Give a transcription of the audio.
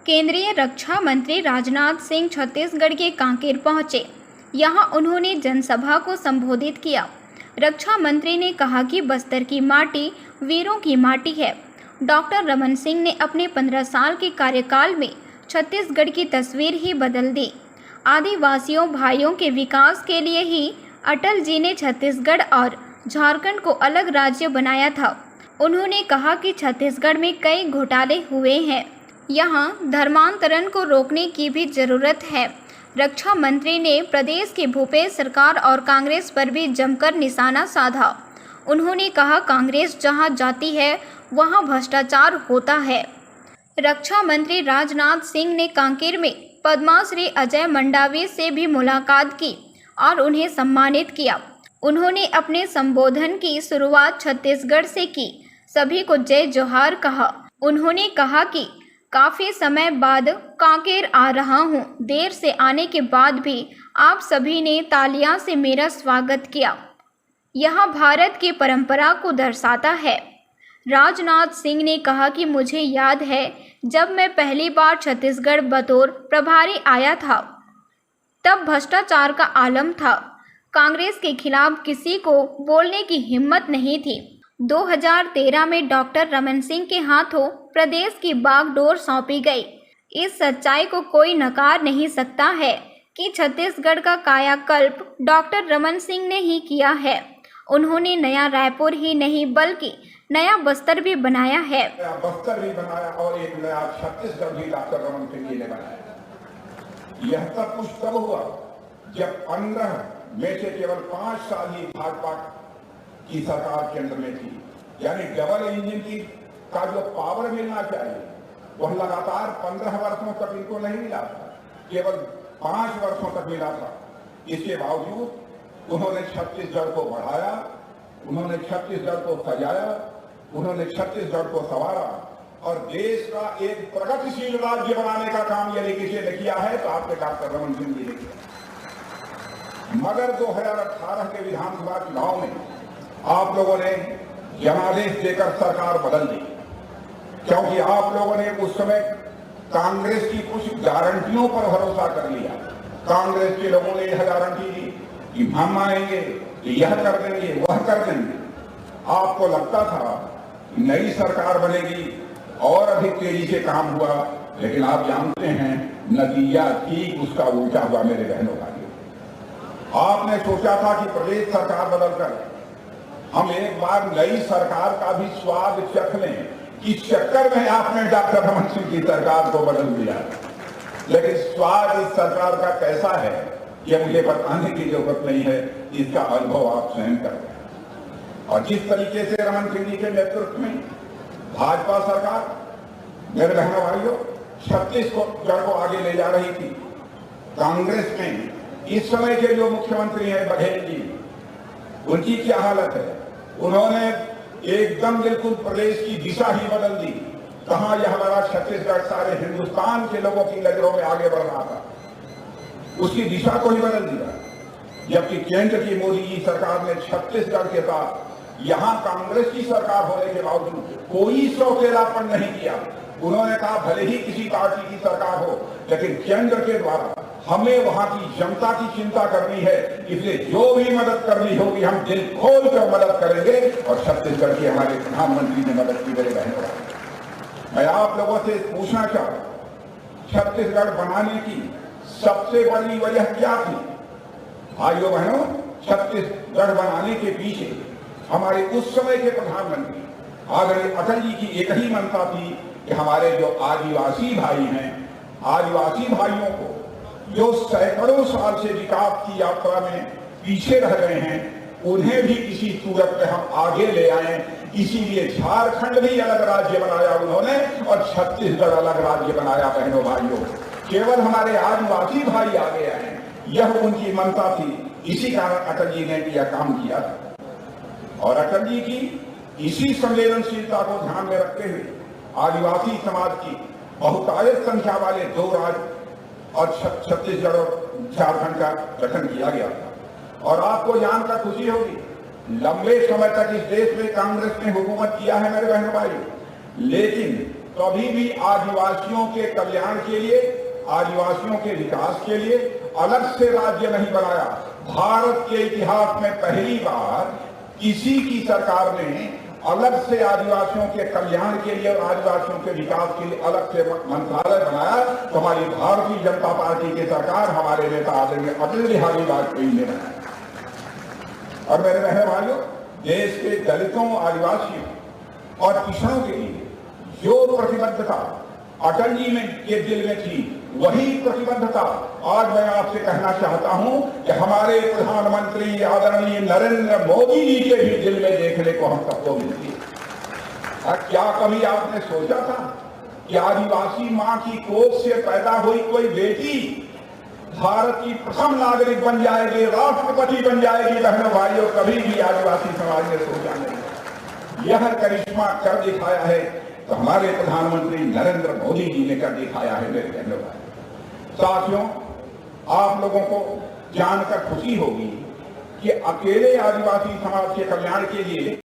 केंद्रीय रक्षा मंत्री राजनाथ सिंह छत्तीसगढ़ के कांकेर पहुंचे। यहां उन्होंने जनसभा को संबोधित किया। रक्षा मंत्री ने कहा कि बस्तर की माटी वीरों की माटी है। डॉक्टर रमन सिंह ने अपने 15 साल के कार्यकाल में छत्तीसगढ़ की तस्वीर ही बदल दी। आदिवासियों भाइयों के विकास के लिए ही अटल जी ने छत्तीसगढ़ और झारखंड को अलग राज्य बनाया था। उन्होंने कहा कि छत्तीसगढ़ में कई घोटाले हुए हैं, यहाँ धर्मांतरण को रोकने की भी जरूरत है। रक्षा मंत्री ने प्रदेश की भूपेश सरकार और कांग्रेस पर भी जमकर निशाना साधा। उन्होंने कहा, कांग्रेस जहाँ जाती है वहाँ भ्रष्टाचार होता है। रक्षा मंत्री राजनाथ सिंह ने कांकेर में पद्मश्री अजय मंडावी से भी मुलाकात की और उन्हें सम्मानित किया। उन्होंने अपने संबोधन की शुरुआत छत्तीसगढ़ से की। सभी को जय जोहार कहा। उन्होंने कहा कि काफ़ी समय बाद कांकेर आ रहा हूँ। देर से आने के बाद भी आप सभी ने तालियां से मेरा स्वागत किया। यह भारत की परंपरा को दर्शाता है। राजनाथ सिंह ने कहा कि मुझे याद है जब मैं पहली बार छत्तीसगढ़ बतौर प्रभारी आया था, तब भ्रष्टाचार का आलम था। कांग्रेस के खिलाफ किसी को बोलने की हिम्मत नहीं थी। 2013 में डॉक्टर रमन सिंह के हाथों प्रदेश की बागडोर सौंपी गई। इस सच्चाई को कोई नकार नहीं सकता है कि छत्तीसगढ़ का कायाकल्प डॉक्टर रमन सिंह ने ही किया है। उन्होंने नया रायपुर ही नहीं बल्कि नया बस्तर भी बनाया है। नया बस्तर भी बनाया और एक नया छत्तीसगढ़ भी डॉक्टर रमन सिंह जी ने बनाया। यह सब कुछ तब हुआ जब 15 में से केवल 5 साल ही भाजपा की सरकार केंद्र में थी। यानी डबल इंजन की का जो पावर मिलना चाहिए वह लगातार 15 वर्षों तक इनको नहीं मिला था, केवल 5 वर्षों तक मिला था। इसके बावजूद उन्होंने छत्तीसगढ़ को बढ़ाया, उन्होंने छत्तीसगढ़ को सजाया, उन्होंने छत्तीसगढ़ को संवारा और देश का एक प्रगतिशील राज्य बनाने का काम यदि किसी ने किया है तो आपके डॉक्टर रमन सिंह जी ने किया। मगर 2018 के विधानसभा चुनाव में आप लोगों ने जनादेश देकर सरकार बदल दी, क्योंकि आप लोगों ने उस समय कांग्रेस की कुछ गारंटियों पर भरोसा कर लिया। कांग्रेस के लोगों ने यह गारंटी दी कि हम आएंगे तो यह कर देंगे, वह कर देंगे। आपको लगता था कि नई सरकार बनेगी और अधिक तेजी से काम हुआ, लेकिन आप जानते हैं नतीजा ठीक उसका उल्टा हुआ। मेरे बहनों भाइयों, आपने सोचा था कि प्रदेश सरकार बदलकर हम एक बार नई सरकार का भी स्वाद चख लें। इस चक्कर में आपने डॉक्टर रमन सिंह की सरकार को बदल दिया, लेकिन स्वाद इस सरकार का कैसा है यह मुझे बताने की जरूरत नहीं है, इसका अनुभव आप स्वयं करें। और जिस तरीके से रमन सिंह जी के नेतृत्व में भाजपा सरकार, मेरे बहनों भाइयों, छत्तीसगढ़ को आगे ले जा रही थी, कांग्रेस में इस समय के जो मुख्यमंत्री हैं बघेल जी, उनकी क्या हालत है। उन्होंने एकदम बिल्कुल प्रदेश की दिशा ही बदल दी। कहां यह हमारा छत्तीसगढ़ सारे हिंदुस्तान के लोगों की नजरों में आगे बढ़ रहा था, उसकी दिशा को ही बदल दिया। जबकि केंद्र की मोदी जी सरकार ने छत्तीसगढ़ के साथ यहां कांग्रेस की सरकार होने के बावजूद कोई सौतेलापन नहीं किया। उन्होंने कहा भले ही किसी पार्टी की सरकार हो, लेकिन केंद्र के द्वारा हमें वहां की जनता की चिंता करनी है, इसलिए जो भी मदद करनी होगी हम दिल खोल कर मदद करेंगे। और छत्तीसगढ़ के हमारे प्रधानमंत्री ने मदद की। मेरे बहनों, मैं आप लोगों से पूछना चाहता हूं, छत्तीसगढ़ बनाने की सबसे बड़ी वजह क्या थी? भाइयों बहनों, छत्तीसगढ़ बनाने के पीछे हमारे उस समय के प्रधानमंत्री आदरणीय अटल जी की एक ही मंशा थी कि हमारे जो आदिवासी भाई हैं, आदिवासी भाइयों को जो सैकड़ों साल से विकास की यात्रा में पीछे रह गए हैं, उन्हें भी किसी सूरत में हम आगे ले आए। इसीलिए झारखंड भी अलग राज्य बनाया उन्होंने और छत्तीसगढ़ अलग राज्य बनाया। बहनों भाइयों, केवल हमारे आदिवासी भाई आगे आए, यह उनकी मंशा थी। इसी कारण अटल जी ने यह काम किया था। और अटल जी की इसी संवेदनशीलता को ध्यान में रखते हुए आदिवासी समाज की बहुतायत संख्या वाले 2 राज्य और छत्तीसगढ़ और झारखंड का गठन किया गया था। और आपको जानकर खुशी होगी, लंबे समय तक इस देश में कांग्रेस ने हुकूमत किया है मेरे बहनों भाई, लेकिन कभी भी आदिवासियों के कल्याण के लिए, आदिवासियों के विकास के लिए अलग से राज्य नहीं बनाया। भारत के इतिहास में पहली बार किसी की सरकार ने अलग से आदिवासियों के कल्याण के लिए और आदिवासियों के विकास के लिए अलग से मंत्रालय बनाया। तो हमारी भारतीय जनता पार्टी की सरकार, हमारे नेता आदरणीय अटल बिहारी वाजपेयी ने बनाया। और मेरे बहन भाइयों, देश के दलितों, आदिवासियों और किसानों के लिए जो प्रतिबद्धता अटल जी के दिल में थी, वही प्रतिबद्धता आज मैं आपसे कहना चाहता हूं कि हमारे प्रधानमंत्री आदरणीय नरेंद्र मोदी जी के भी दिल में देखने को हम सबको मिलती है। क्या कभी आपने सोचा था कि आदिवासी मां की कोख से पैदा हुई कोई बेटी भारत की प्रथम नागरिक बन जाएगी, राष्ट्रपति बन जाएगी? बहनों भाइयों, कभी भी आदिवासी समाज ने सोचा नहीं। यह करिश्मा कर दिखाया है तो हमारे प्रधानमंत्री नरेंद्र मोदी जी ने कर दिखाया है। मेरे बहनों भाई, साथियों, आप लोगों को जानकर खुशी होगी कि अकेले आदिवासी समाज के कल्याण के लिए